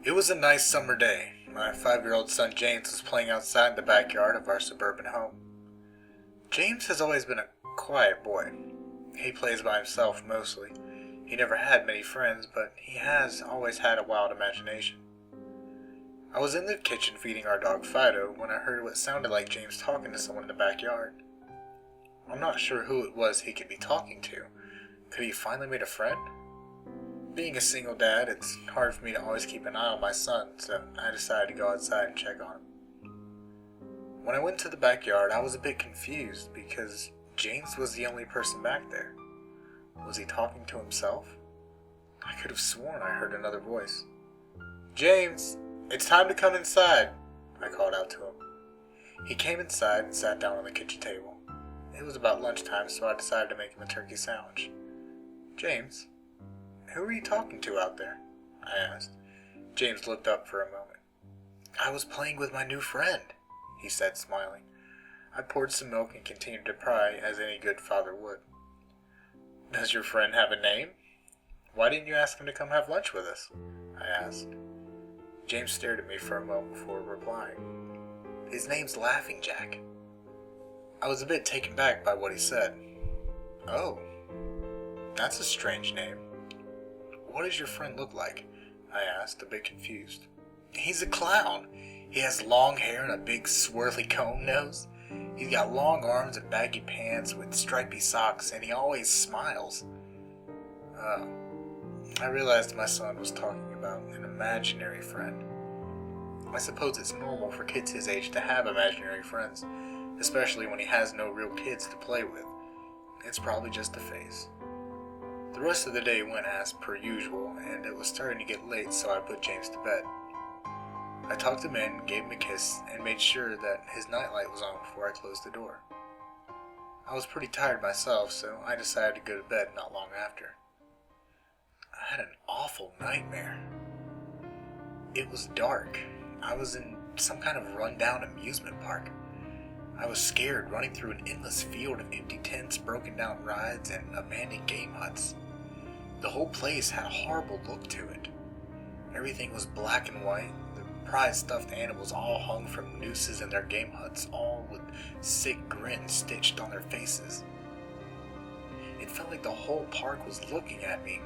It was a nice summer day. My 5-year-old son James was playing outside in the backyard of our suburban home. James has always been a quiet boy. He plays by himself mostly. He never had many friends, but he has always had a wild imagination. I was in the kitchen feeding our dog Fido when I heard what sounded like James talking to someone in the backyard. I'm not sure who it was he could be talking to. Could he finally made a friend? Being a single dad, it's hard for me to always keep an eye on my son, so I decided to go outside and check on him. When I went to the backyard, I was a bit confused because James was the only person back there. Was he talking to himself? I could have sworn I heard another voice. "James, it's time to come inside," I called out to him. He came inside and sat down on the kitchen table. It was about lunchtime, so I decided to make him a turkey sandwich. "James, who are you talking to out there?" I asked. James looked up for a moment. "I was playing with my new friend," he said, smiling. I poured some milk and continued to pry, as any good father would. "Does your friend have a name? Why didn't you ask him to come have lunch with us?" I asked. James stared at me for a moment before replying. "His name's Laughing Jack." I was a bit taken back by what he said. "Oh, that's a strange name. What does your friend look like?" I asked, a bit confused. "He's a clown. He has long hair and a big swirly cone nose. He's got long arms and baggy pants with stripy socks, and he always smiles." Oh, I realized my son was talking about an imaginary friend. I suppose it's normal for kids his age to have imaginary friends, especially when he has no real kids to play with. It's probably just a phase. The rest of the day went as per usual, and it was starting to get late, so I put James to bed. I tucked him in, gave him a kiss, and made sure that his nightlight was on before I closed the door. I was pretty tired myself, so I decided to go to bed not long after. I had an awful nightmare. It was dark. I was in some kind of rundown amusement park. I was scared, running through an endless field of empty tents, broken down rides, and abandoned game huts. The whole place had a horrible look to it. Everything was black and white. The prized stuffed animals all hung from nooses in their game huts, all with sick grins stitched on their faces. It felt like the whole park was looking at me,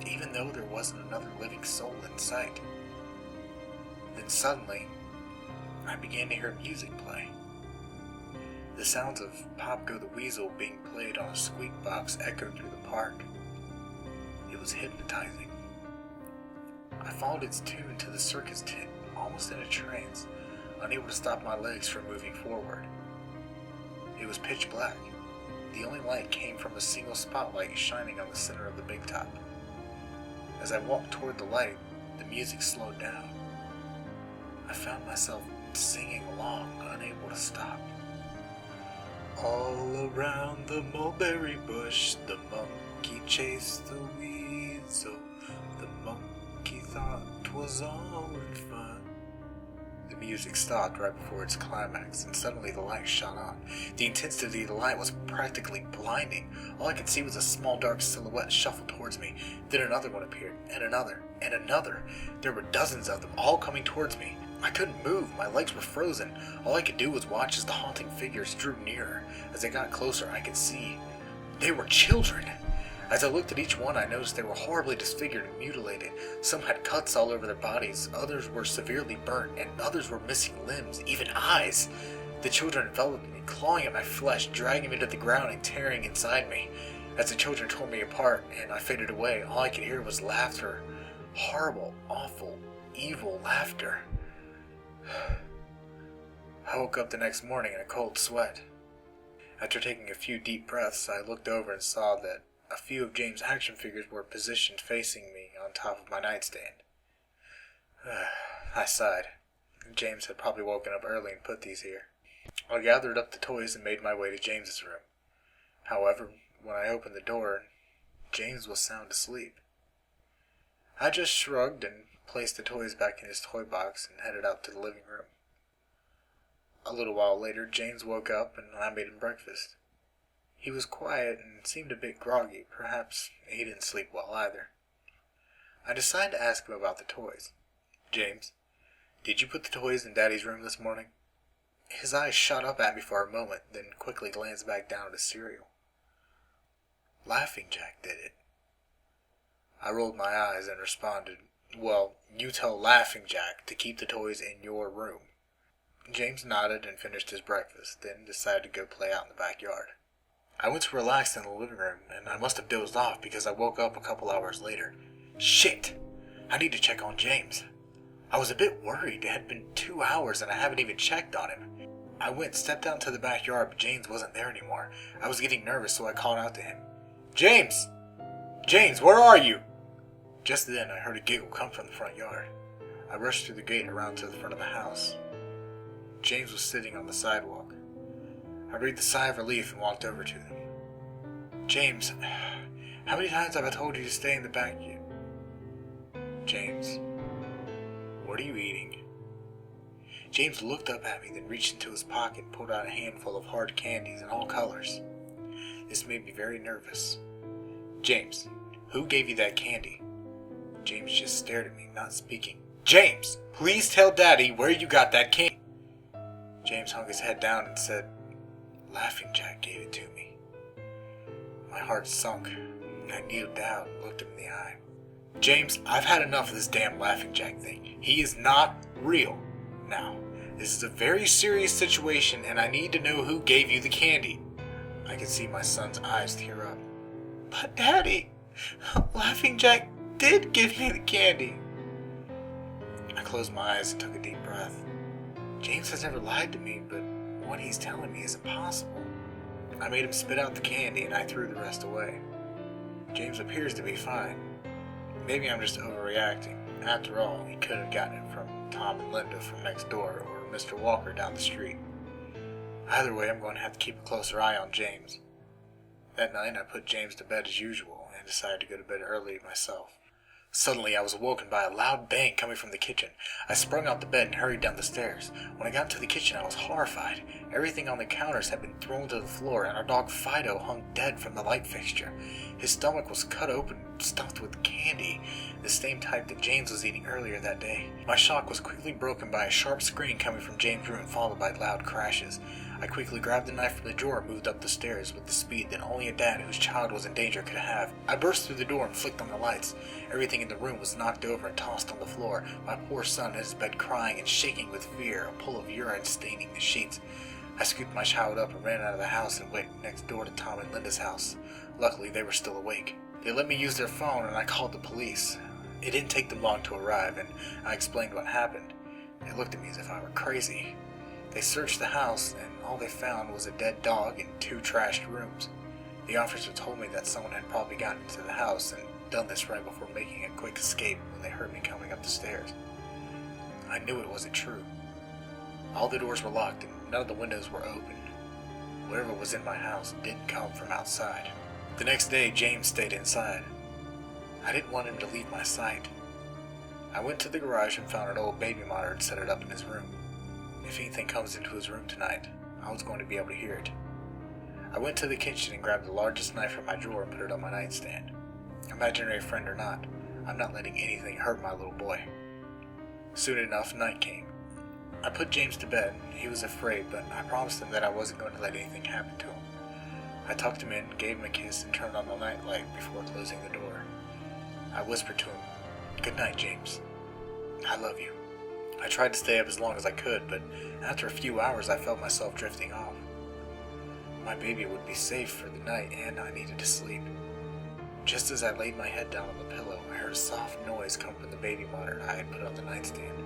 even though there wasn't another living soul in sight. Then suddenly, I began to hear music play. The sounds of Pop Go the Weasel being played on a squeak box echoed through the park. It was hypnotizing. I followed its tune to the circus tent, almost in a trance, unable to stop my legs from moving forward. It was pitch black. The only light came from a single spotlight shining on the center of the big top. As I walked toward the light, the music slowed down. I found myself singing along, unable to stop. "All around the mulberry bush, the monkey chased the weasel. The monkey thought 'twas all in fun." The music stopped right before its climax, and suddenly the light shot on. The intensity of the light was practically blinding. All I could see was a small dark silhouette shuffle towards me. Then another one appeared, and another, and another. There were dozens of them, all coming towards me. I couldn't move. My legs were frozen. All I could do was watch as the haunting figures drew nearer. As they got closer, I could see they were children. As I looked at each one, I noticed they were horribly disfigured and mutilated. Some had cuts all over their bodies, others were severely burnt, and others were missing limbs, even eyes. The children enveloped me, clawing at my flesh, dragging me to the ground and tearing inside me. As the children tore me apart and I faded away, all I could hear was laughter. Horrible, awful, evil laughter. I woke up the next morning in a cold sweat. After taking a few deep breaths, I looked over and saw that a few of James' action figures were positioned facing me on top of my nightstand. I sighed. James had probably woken up early and put these here. I gathered up the toys and made my way to James's room. However, when I opened the door, James was sound asleep. I just shrugged and placed the toys back in his toy box and headed out to the living room. A little while later, James woke up and I made him breakfast. He was quiet and seemed a bit groggy. Perhaps he didn't sleep well either. I decided to ask him about the toys. James, did you put the toys in Daddy's room this morning? His eyes shot up at me for a moment, then quickly glanced back down at his cereal. Laughing Jack did it. I rolled my eyes and responded, "Well, you tell Laughing Jack to keep the toys in your room." James nodded and finished his breakfast, then decided to go play out in the backyard. I went to relax in the living room, and I must have dozed off because I woke up a couple hours later. Shit! I need to check on James. I was a bit worried. It had been 2 hours and I haven't even checked on him. I stepped out into the backyard, but James wasn't there anymore. I was getting nervous, so I called out to him. James! James, where are you? Just then, I heard a giggle come from the front yard. I rushed through the gate around to the front of the house. James was sitting on the sidewalk. I breathed a sigh of relief and walked over to them. James, how many times have I told you to stay in the back? James, what are you eating? James looked up at me, then reached into his pocket and pulled out a handful of hard candies in all colors. This made me very nervous. James, who gave you that candy? James just stared at me, not speaking. James, please tell Daddy where you got that candy. James hung his head down and said, Laughing Jack gave it to me. My heart sunk. I kneeled down and looked him in the eye. James, I've had enough of this damn Laughing Jack thing. He is not real. Now, this is a very serious situation and I need to know who gave you the candy. I could see my son's eyes tear up. But Daddy, Laughing Jack did give me the candy. I closed my eyes and took a deep breath. James has never lied to me, but what he's telling me is impossible. I made him spit out the candy and I threw the rest away. James appears to be fine. Maybe I'm just overreacting. After all, he could have gotten it from Tom and Linda from next door or Mr. Walker down the street. Either way, I'm going to have to keep a closer eye on James. That night, I put James to bed as usual and decided to go to bed early myself. Suddenly, I was awoken by a loud bang coming from the kitchen. I sprung out the bed and hurried down the stairs. When I got to the kitchen, I was horrified. Everything on the counters had been thrown to the floor, and our dog Fido hung dead from the light fixture. His stomach was cut open, stuffed with candy, the same type that James was eating earlier that day. My shock was quickly broken by a sharp scream coming from James' room, followed by loud crashes. I quickly grabbed the knife from the drawer and moved up the stairs with the speed that only a dad whose child was in danger could have. I burst through the door and flicked on the lights. Everything in the room was knocked over and tossed on the floor. My poor son in his bed crying and shaking with fear, a pool of urine staining the sheets. I scooped my child up and ran out of the house and went next door to Tom and Linda's house. Luckily, they were still awake. They let me use their phone and I called the police. It didn't take them long to arrive, and I explained what happened. They looked at me as if I were crazy. They searched the house, and all they found was a dead dog and 2 trashed rooms. The officer told me that someone had probably gotten into the house and done this right before making a quick escape when they heard me coming up the stairs. I knew it wasn't true. All the doors were locked and none of the windows were open. Whatever was in my house didn't come from outside. The next day, James stayed inside. I didn't want him to leave my sight. I went to the garage and found an old baby monitor and set it up in his room. If anything comes into his room tonight, I was going to be able to hear it. I went to the kitchen and grabbed the largest knife from my drawer and put it on my nightstand. Imaginary friend or not, I'm not letting anything hurt my little boy. Soon enough, night came. I put James to bed. He was afraid, but I promised him that I wasn't going to let anything happen to him. I tucked him in, gave him a kiss, and turned on the nightlight before closing the door. I whispered to him, "Good night, James. I love you." I tried to stay up as long as I could, but after a few hours I felt myself drifting off. My baby would be safe for the night, and I needed to sleep. Just as I laid my head down on the pillow, I heard a soft noise come from the baby monitor I had put on the nightstand.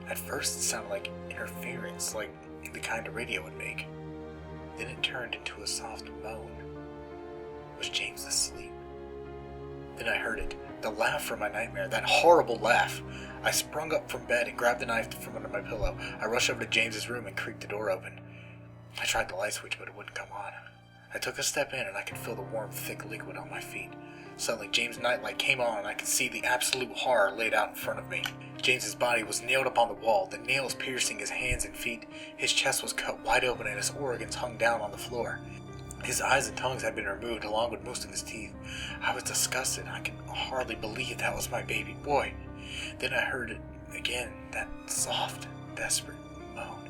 At first it sounded like interference, like the kind a radio would make. Then it turned into a soft moan. Was James asleep? Then I heard it, the laugh from my nightmare, that horrible laugh. I sprung up from bed and grabbed the knife from under my pillow. I rushed over to James's room and creaked the door open. I tried the light switch, but it wouldn't come on. I took a step in and I could feel the warm, thick liquid on my feet. Suddenly, James' nightlight came on and I could see the absolute horror laid out in front of me. James's body was nailed up on the wall, the nails piercing his hands and feet. His chest was cut wide open and his organs hung down on the floor. His eyes and tongues had been removed along with most of his teeth. I was disgusted. I could hardly believe that was my baby boy. Then I heard Again, that soft, desperate moan.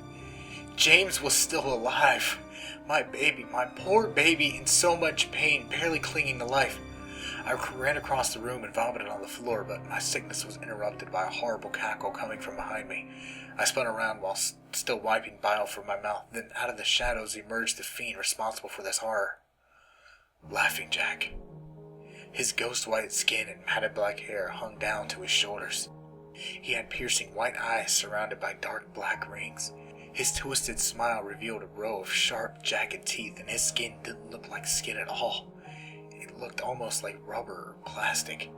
James was still alive. My baby, my poor baby, in so much pain, barely clinging to life. I ran across the room and vomited on the floor, but my sickness was interrupted by a horrible cackle coming from behind me. I spun around while still wiping bile from my mouth. Then out of the shadows emerged the fiend responsible for this horror. Laughing Jack. His ghost-white skin and matted black hair hung down to his shoulders. He had piercing white eyes surrounded by dark black rings. His twisted smile revealed a row of sharp, jagged teeth, and his skin didn't look like skin at all. It looked almost like rubber or plastic.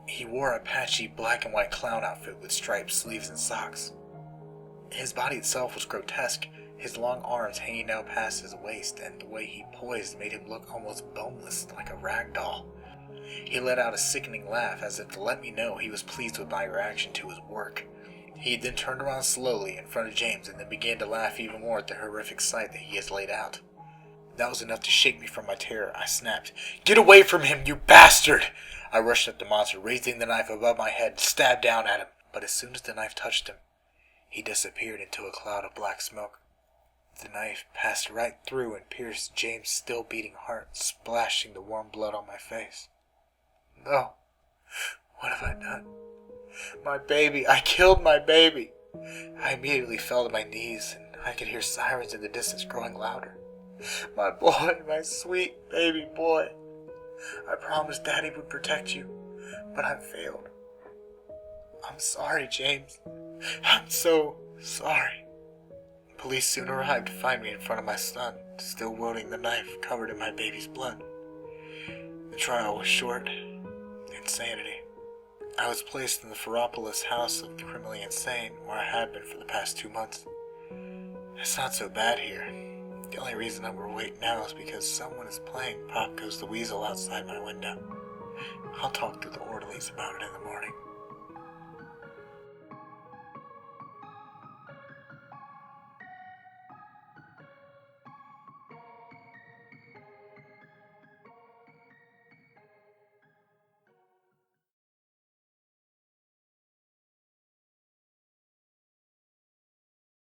He wore a patchy black and white clown outfit with striped sleeves and socks. His body itself was grotesque, his long arms hanging down past his waist, and the way he poised made him look almost boneless, like a rag doll. He let out a sickening laugh as if to let me know he was pleased with my reaction to his work. He then turned around slowly in front of James and then began to laugh even more at the horrific sight that he has laid out. That was enough to shake me from my terror. I snapped, "Get away from him, you bastard!" I rushed at the monster, raising the knife above my head, stabbed down at him. But as soon as the knife touched him, he disappeared into a cloud of black smoke. The knife passed right through and pierced James' still beating heart, splashing the warm blood on my face. No. What have I done? My baby. I killed my baby. I immediately fell to my knees, and I could hear sirens in the distance growing louder. My boy, my sweet baby boy. I promised Daddy would protect you, but I failed. I'm sorry, James. I'm so sorry. Police soon arrived to find me in front of my son, still wielding the knife covered in my baby's blood. The trial was short. Insanity. I was placed in the Ferropolis house of the criminally insane, where I had been for the past 2 months. It's not so bad here. The only reason I'm awake now is because someone is playing Pop Goes the Weasel outside my window. I'll talk to the orderlies about it in the morning.